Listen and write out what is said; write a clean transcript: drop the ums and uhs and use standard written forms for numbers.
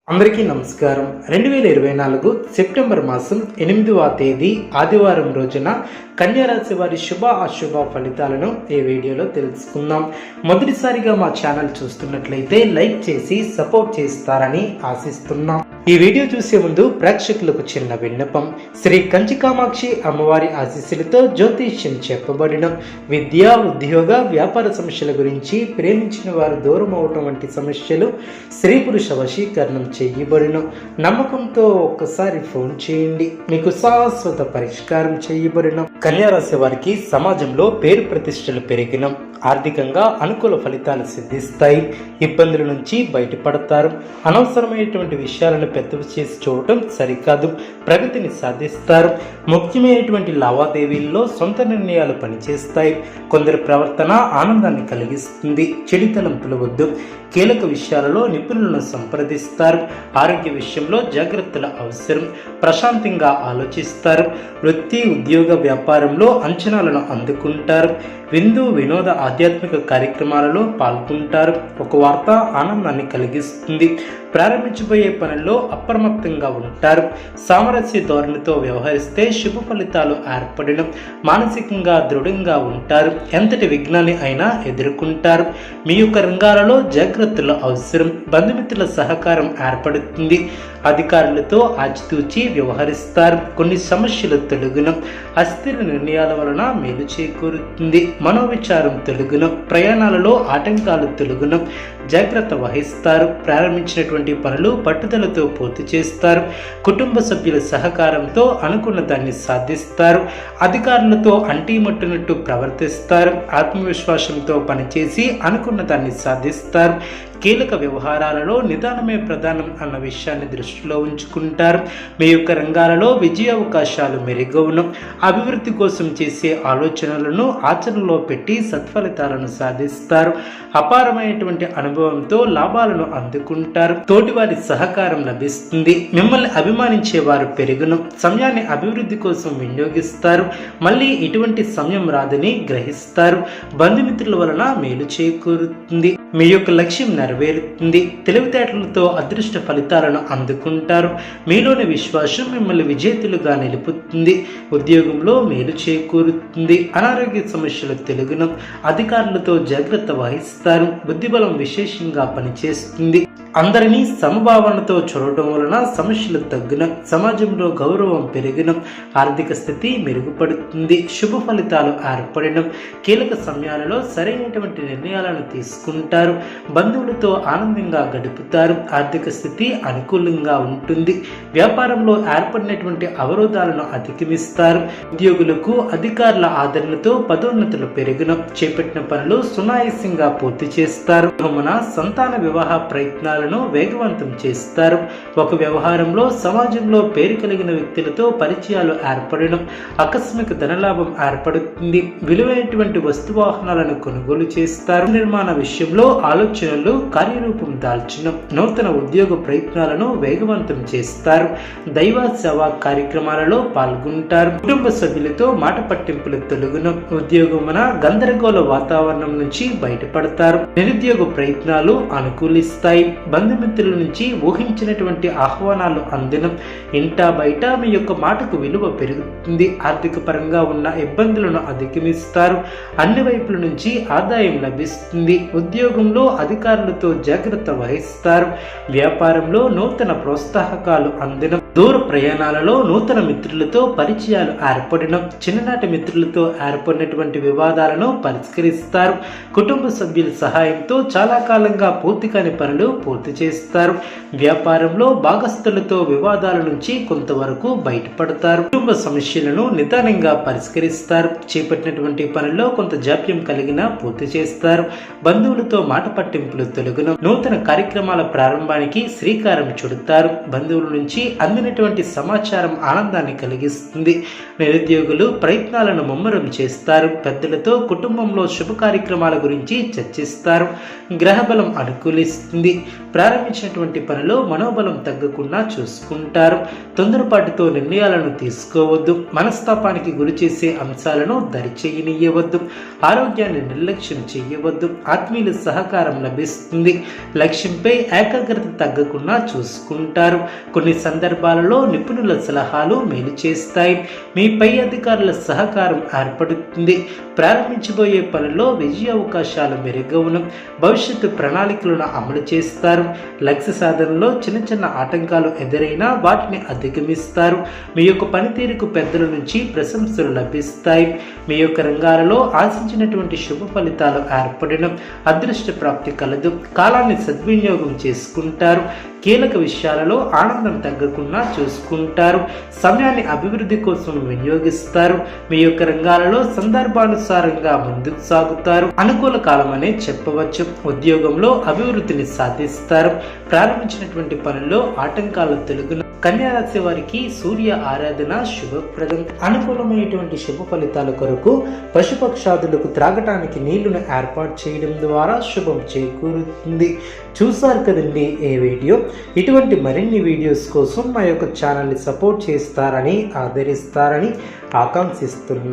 అందరికీ నమస్కారం. 2024 సెప్టెంబర్ మాసం 8వ తేదీ ఆదివారం రోజున కన్యారాశి వారి శుభ అశుభ ఫలితాలను ఈ వీడియోలో తెలుసుకుందాం. మొదటిసారిగా మా ఛానల్ చూస్తున్నట్లయితే లైక్ చేసి సపోర్ట్ చేస్తారని ఆశిస్తున్నాం. ఈ వీడియో చూసే ముందు ప్రేక్షకులకు చిన్న విన్నపం. శ్రీ కంచికామాక్షి అమ్మవారి ఆశీస్సులతో జ్యోతిష్యం చెప్పబడిన విద్య, ఉద్యోగ, వ్యాపార సమస్యల గురించి, ప్రేమించిన వారు దూరం అవటం వంటి సమస్యలు, స్త్రీ పురుష వశీకరణం చేయబడిన నమ్మకంతో ఒక్కసారి ఫోన్ చేయండి, మీకు శాశ్వత పరిష్కారం చేయబడిన. కన్యారాశి వారికి సమాజంలో పేరు ప్రతిష్టలు పెరిగిన, ఆర్థికంగా అనుకూల ఫలితాలు సిద్ధిస్తాయి. ఇబ్బందుల నుంచి బయటపడతారు. అనవసరమైనటువంటి విషయాలను పెద్దవి చేసి చూడటం సరికాదు. ప్రగతిని సాధిస్తారు. ముఖ్యమైనటువంటి లావాదేవీల్లో సొంత నిర్ణయాలు పనిచేస్తాయి. కొందరి ప్రవర్తన ఆనందాన్ని కలిగిస్తుంది. చెడు తలంపులు వద్దు. కీలక విషయాలలో నిపుణులను సంప్రదిస్తారు. ఆరోగ్య విషయంలో జాగ్రత్తలు అవసరం. ప్రశాంతంగా ఆలోచిస్తారు. వృత్తి, ఉద్యోగ, వ్యాపారంలో అంచనాలను అందుకుంటారు. విందు, వినోద, ఆధ్యాత్మిక కార్యక్రమాలలో పాల్గొంటారు. ఒక వార్త ఆనందాన్ని కలిగిస్తుంది. ప్రారంభించబోయే పనుల్లో అప్రమత్తంగా ఉంటారు. సామరస్య ధోరణితో వ్యవహరిస్తే శుభ ఫలితాలు ఏర్పడిన, మానసికంగా దృఢంగా ఉంటారు. ఎంతటి విఘ్నాన్ని అయినా ఎదుర్కొంటారు. మీ యొక్క రంగాలలో జాగ్రత్తలు అవసరం. బంధుమిత్రుల సహకారం ఏర్పడుతుంది. అధికారులతో ఆచితూచి వ్యవహరిస్తారు. కొన్ని సమస్యలు తొలగున, అస్థిర నిర్ణయాల వలన మేలు చేకూరుతుంది. మనోవిచారం తొలగున, ప్రయాణాలలో ఆటంకాలు తొలగున, జాగ్రత్త వహిస్తారు. ప్రారంభించినటువంటి పనులు పట్టుదలతో పూర్తి చేస్తారు. కుటుంబ సభ్యుల సహకారంతో అనుకున్న దాన్ని సాధిస్తారు. అధికారులతో అంటీమట్టునట్టు ప్రవర్తిస్తారు. ఆత్మవిశ్వాసంతో పనిచేసి అనుకున్న దాన్ని సాధిస్తారు. కీలక వ్యవహారాలలో నిదానమే ప్రధానం అన్న విషయాన్ని దృష్టిలో ఉంచుకుంటారు. మీ యొక్క రంగాలలో విజయ అవకాశాలు మెరుగవును. అభివృద్ధి కోసం చేసే ఆలోచనలను ఆచరణలో పెట్టి సత్ఫలితాలను సాధిస్తారు. అపారమైనటువంటి అనుభవంతో లాభాలను అందుకుంటారు. తోటివారి సహకారం లభిస్తుంది. మిమ్మల్ని అభిమానించే వారు పెరుగును. సమయాన్ని అభివృద్ధి కోసం వినియోగిస్తారు. మళ్ళీ ఇటువంటి సమయం రాదని గ్రహిస్తారు. బంధుమిత్రుల వలన మేలు చేకూరుతుంది. మీ యొక్క లక్ష్యం నెరవేరుతుంది. తెలివితేటలతో అదృష్ట ఫలితాలను అందుకుంటారు. మీలోని విశ్వాసం మిమ్మల్ని విజేతలుగా నిలుపుతుంది. ఉద్యోగంలో మేలు చేకూరుతుంది. అనారోగ్య సమస్యలు తెలుగున, అధికారులతో జాగ్రత్త వహిస్తారు. బుద్ధిబలం విశేషంగా పనిచేస్తుంది. అందరినీ సమభావనతో చూడటం వలన సమస్యలు తగ్గున, సమాజంలో గౌరవం పెరిగిన, ఆర్థిక స్థితి మెరుగుపడుతుంది. శుభ ఫలితాలు ఏర్పడిన, కీలక సమయాలలో సరైనటువంటి నిర్ణయాలను తీసుకుంటారు. బంధువులతో ఆనందంగా గడుపుతారు. ఆర్థిక స్థితి అనుకూలంగా ఉంటుంది. వ్యాపారంలో ఏర్పడినటువంటి అవరోధాలను అధిగమిస్తారు. ఉద్యోగులకు అధికారుల ఆదరణతో పదోన్నతులు పెరిగిన, చేపట్టిన పనులు సునాయాసంగా పూర్తి చేస్తారు. సంతాన వివాహ ప్రయత్నాలు వేగవంతం చేస్తారు. ఒక వ్యవహారంలో సమాజంలో పేరు కలిగిన వ్యక్తులతో పరిచయాలు ఏర్పడడం, ఆకస్మిక ధనలాభం ఏర్పడుతుంది. విలువైనటువంటి వస్తువాహనాలను కొనుగోలు చేస్తారు. నిర్మాణ విషయంలో ఆలోచనలు కార్యరూపం దాల్చిన, నూతన ఉద్యోగ ప్రయత్నాలను వేగవంతం చేస్తారు. దైవ సేవా కార్యక్రమాలలో పాల్గొంటారు. కుటుంబ సభ్యులతో మాట పట్టింపులు తొలగున, ఉద్యోగమున గందరగోళ వాతావరణం నుంచి బయటపడతారు. నిరుద్యోగ ప్రయత్నాలు అనుకూలిస్తాయి. బంధుమిత్రుల నుంచి ఊహించినటువంటి ఆహ్వానాలు అందిన, ఇంటా బయట మీ యొక్క మాటకు విలువ పెరుగుతుంది. ఆర్థిక పరంగా ఉన్న ఇబ్బందులను అధిగమిస్తారు. అన్ని వైపుల నుంచి ఆదాయం లభిస్తుంది. ఉద్యోగంలో అధికారులతో జాగ్రత్త వహిస్తారు. వ్యాపారంలో నూతన ప్రోత్సాహకాలు అందిన, దూర ప్రయాణాలలో నూతన మిత్రులతో పరిచయాలు ఏర్పడిన, చిన్ననాటి మిత్రులతో ఏర్పడినటువంటి వివాదాలను పరిష్కరిస్తారు. కుటుంబ సభ్యుల సహాయంతో చాలా కాలంగా పూర్తి కాని పనులు పూర్తి చేస్తారు. వ్యాపారంలో భాగస్థులతో వివాదాల నుంచి కొంతవరకు బయటపడతారు. కుటుంబ సమస్యలను నిదానంగా పరిష్కరిస్తారు. చేపట్టినటువంటి పనుల్లో కొంత జాప్యం కలిగినా పూర్తి చేస్తారు. బంధువులతో మాట పట్టింపులు తొలగును, నూతన కార్యక్రమాల ప్రారంభానికి శ్రీకారం చుడతారు. బంధువుల నుంచి అందిన అందినటువంటి సమాచారం ఆనందాన్ని కలిగిస్తుంది. నిరుద్యోగులు ప్రయత్నాలను ముమ్మరం చేస్తారు. పెద్దలతో కుటుంబంలో శుభ కార్యక్రమాల గురించి చర్చిస్తారు. గ్రహబలం అనుకూలిస్తుంది. ప్రారంభించినటువంటి పనిలో మనోబలం తగ్గకుండా చూసుకుంటారు. తొందరపాటుతో నిర్ణయాలను తీసుకోవద్దు. మనస్తాపానికి గురి చేసే అంశాలను దరిచేయనీయవద్దు. ఆరోగ్యాన్ని నిర్లక్ష్యం చేయవద్దు. ఆత్మీయుల సహకారం లభిస్తుంది. లక్ష్యంపై ఏకాగ్రత తగ్గకుండా చూసుకుంటారు. కొన్ని సందర్భాలలో నిపుణుల సలహాలు మేలు చేస్తాయి. మీ పై అధికారుల సహకారం ఏర్పడుతుంది. ప్రారంభించబోయే పనిలో విజయ అవకాశాలు మెరుగవును. భవిష్యత్తు ప్రణాళికలను అమలు చేస్తారు. లక్ష్య సాధనలో చిన్న చిన్న ఆటంకాలు ఎదురైనా వాటిని అధిగమిస్తారు. మీ యొక్క పనితీరుకు పెద్దల నుంచి ప్రశంసలు లభిస్తాయి. మీ యొక్క రంగాలలో ఆశించినటువంటి శుభ ఫలితాలు ఏర్పడడం, అదృష్ట ప్రాప్తి కలదు. కాలాన్ని సద్వినియోగం చేసుకుంటారు. కీలక విషయాలలో ఆనందం తగ్గకుండా చూసుకుంటారు. సమయాన్ని అభివృద్ధి కోసం వినియోగిస్తారు. మీ యొక్క రంగాలలో సందర్భానుసారంగా ముందుకు సాగుతారు. అనుకూల కాలం అనే చెప్పవచ్చు. ఉద్యోగంలో అభివృద్ధిని సాధిస్తారు. ప్రారంభించినటువంటి పనుల్లో ఆటంకాలు తొలగును. కన్యా రాశి వారికి సూర్య ఆరాధన శుభప్రదం. అనుకూలమైనటువంటి శుభ ఫలితాల కొరకు పశుపక్షాదులకు త్రాగటానికి నీళ్లను ఏర్పాటు చేయడం ద్వారా శుభం చేకూరుతుంది. చూసారు కదండి ఈ వీడియో. ఇటువంటి మరిన్ని వీడియోస్ కోసం మా యొక్క ఛానల్ని సపోర్ట్ చేస్తారని, ఆదరిస్తారని ఆకాంక్షిస్తున్నాం.